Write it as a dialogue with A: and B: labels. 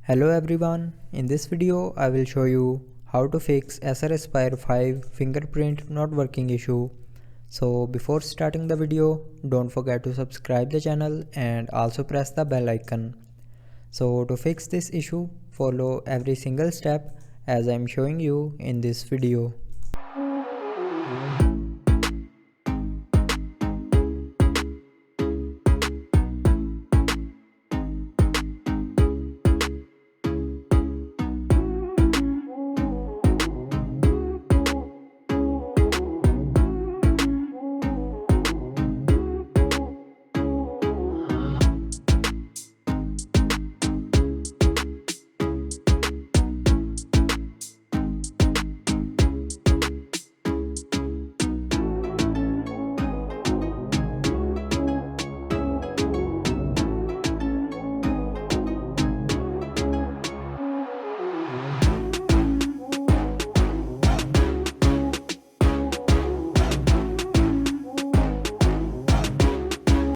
A: Hello everyone, in this video I will show you how to fix Acer Aspire 5 fingerprint not working issue. So before starting the video, don't forget to subscribe the channel and also press the bell icon. So to fix this issue, follow every single step as I am showing you in this video.